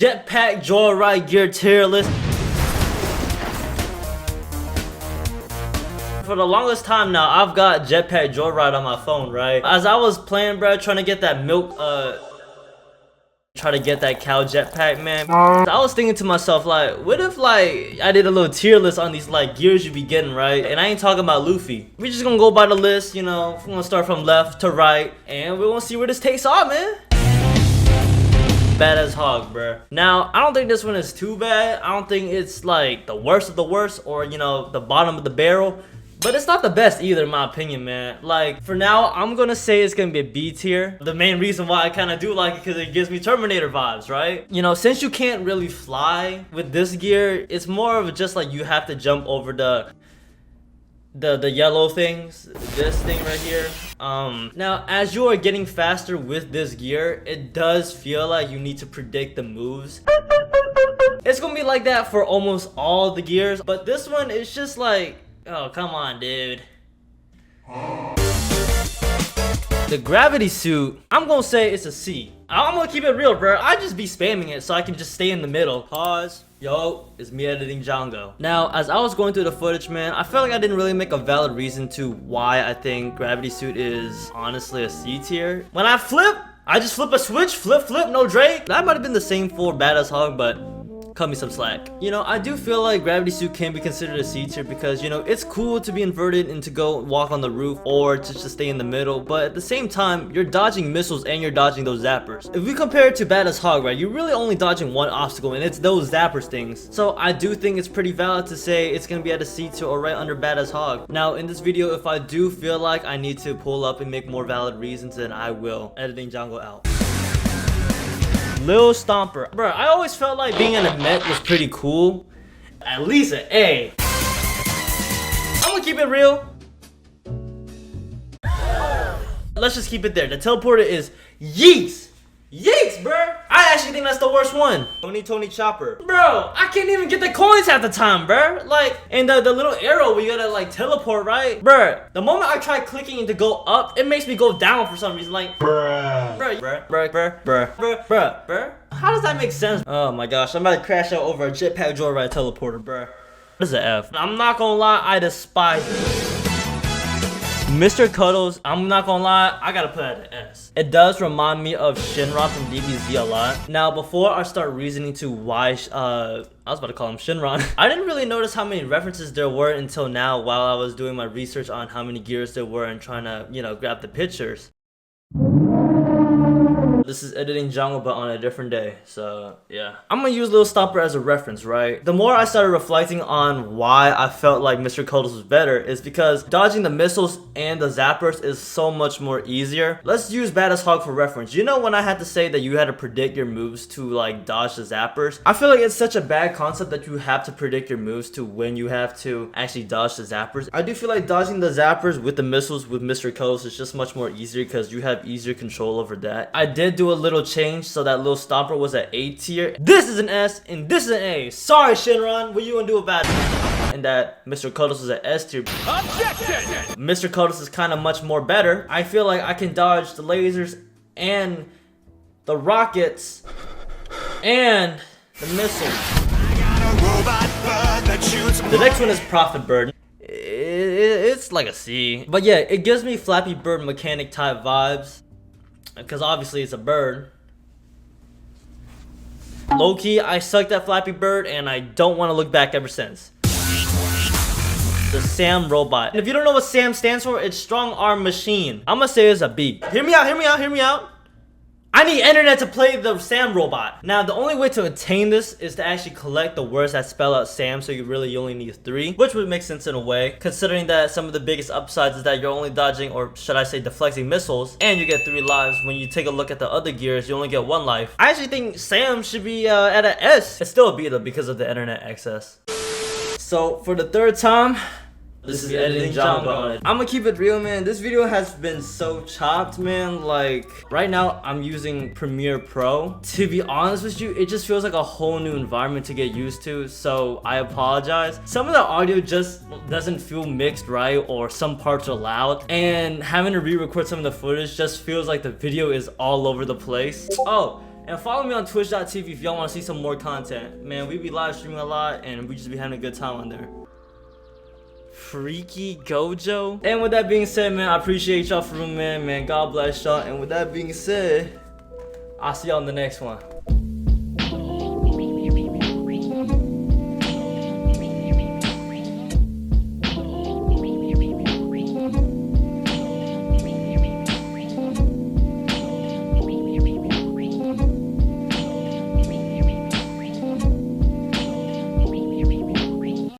Jetpack Joyride gear tier list. For the longest time now, I've got Jetpack Joyride on my phone, right? As I was playing, bro, trying to get that milk, try to get that cow jetpack, man. So I was thinking to myself, like, what if, like, I did a little tier list on these, like, gears you be getting, right? And I ain't talking about Luffy. We just gonna go by the list, you know. We're gonna start from left to right, and we're gonna see where this takes off, man. Badass hog, bruh. Now, I don't think this one is too bad. I don't think it's, like, the worst of the worst, or, you know, the bottom of the barrel. But it's not the best either, in my opinion, man. Like, for now, I'm gonna say it's gonna be a B tier. The main reason why I kind of do like it, because it gives me Terminator vibes, right? You know, since you can't really fly with this gear, it's more of just like you have to jump over the yellow things, this thing right here. Now, as you are getting faster with this gear, it does feel like you need to predict the moves. It's gonna be like that for almost all the gears, but this one is just like, oh, come on, dude. The gravity suit, I'm gonna say it's a C. I'm gonna keep it real, bro. I just be spamming it so I can just stay in the middle. Pause. Yo, it's me editing Django. Now, as I was going through the footage, man, I felt like I didn't really make a valid reason to why I think gravity suit is honestly a C tier. When I flip, I just flip a switch, flip, no Drake. That might have been the same for Badass Hog, but cut me some slack. You know, I do feel like gravity suit can be considered a C tier because, you know, it's cool to be inverted and to go walk on the roof or to just stay in the middle, but at the same time, you're dodging missiles and you're dodging those zappers. If we compare it to Badass Hog, right, you're really only dodging one obstacle, and it's those zappers things. So I do think it's pretty valid to say it's gonna be at a C tier or right under Badass Hog. Now, in this video, if I do feel like I need to pull up and make more valid reasons, then I will. Editing Django out. Lil Stomper. Bro, I always felt like being in a mech was pretty cool. At least an A. I'm gonna keep it real. Let's just keep it there. The teleporter is yeeks. Yeeks, bro. I actually think that's the worst one. Tony Chopper. Bro, I can't even get the coins half the time, bro. Like, and the little arrow where you gotta like teleport, right? Bro, the moment I try clicking to go up, it makes me go down for some reason. Like, bruh. How does that make sense? Oh my gosh, I'm about to crash out over a Jetpack Joyride teleporter, bro. What is an F? I'm not gonna lie, I despise it. Mr. Cuddles, I'm not gonna lie, I gotta put it at an S. It does remind me of Shenron from DBZ a lot. Now, before I start reasoning to why, I was about to call him Shenron. I didn't really notice how many references there were until now while I was doing my research on how many gears there were and trying to, you know, grab the pictures. This is editing Django, but on a different day, so yeah. I'm gonna use Lil Stomper as a reference, right? The more I started reflecting on why I felt like Mr. Cuddles was better is because dodging the missiles and the zappers is so much more easier. Let's use Badass Hog for reference. You know when I had to say that you had to predict your moves to like dodge the zappers? I feel like it's such a bad concept that you have to predict your moves to when you have to actually dodge the zappers. I do feel like dodging the zappers with the missiles with Mr. Cuddles is just much more easier because you have easier control over that. I did do a little change so that Lil Stomper was at A tier. This is an S and this is an A. Sorry, Shenron, what you gonna do about it? And that Mr. Cuddles is at S tier. Objection! Mr. Cuddles is kind of much more better. I feel like I can dodge the lasers and the rockets and the missiles. The next one is Prophet Bird. It's like a C. But yeah, it gives me Flappy Bird mechanic type vibes. Because obviously it's a bird. Low-key, I sucked at Flappy Bird and I don't want to look back ever since. The Sam robot. And if you don't know what Sam stands for, it's Strong Arm Machine. I'm gonna say it's a B. Hear me out. I need internet to play the Sam robot. Now, the only way to attain this is to actually collect the words that spell out Sam, so you only need 3, which would make sense in a way, considering that some of the biggest upsides is that you're only dodging, or should I say deflecting missiles, and you get 3 lives. When you take a look at the other gears, you only get 1 life. I actually think Sam should be at an S. It's still a B though because of the internet access. So, for the 3rd time, this is editing Django. I'm gonna keep it real, man. This video has been so chopped, man. Like, right now, I'm using Premiere Pro. To be honest with you, it just feels like a whole new environment to get used to, so I apologize. Some of the audio just doesn't feel mixed right, or some parts are loud, and having to re-record some of the footage just feels like the video is all over the place. Oh, And follow me on twitch.tv if y'all want to see some more content. Man, we be live streaming a lot and we just be having a good time on there. Freaky Gojo. And with that being said, man, I appreciate y'all for rooming, man. God bless y'all. And with that being said, I'll see y'all in the next one.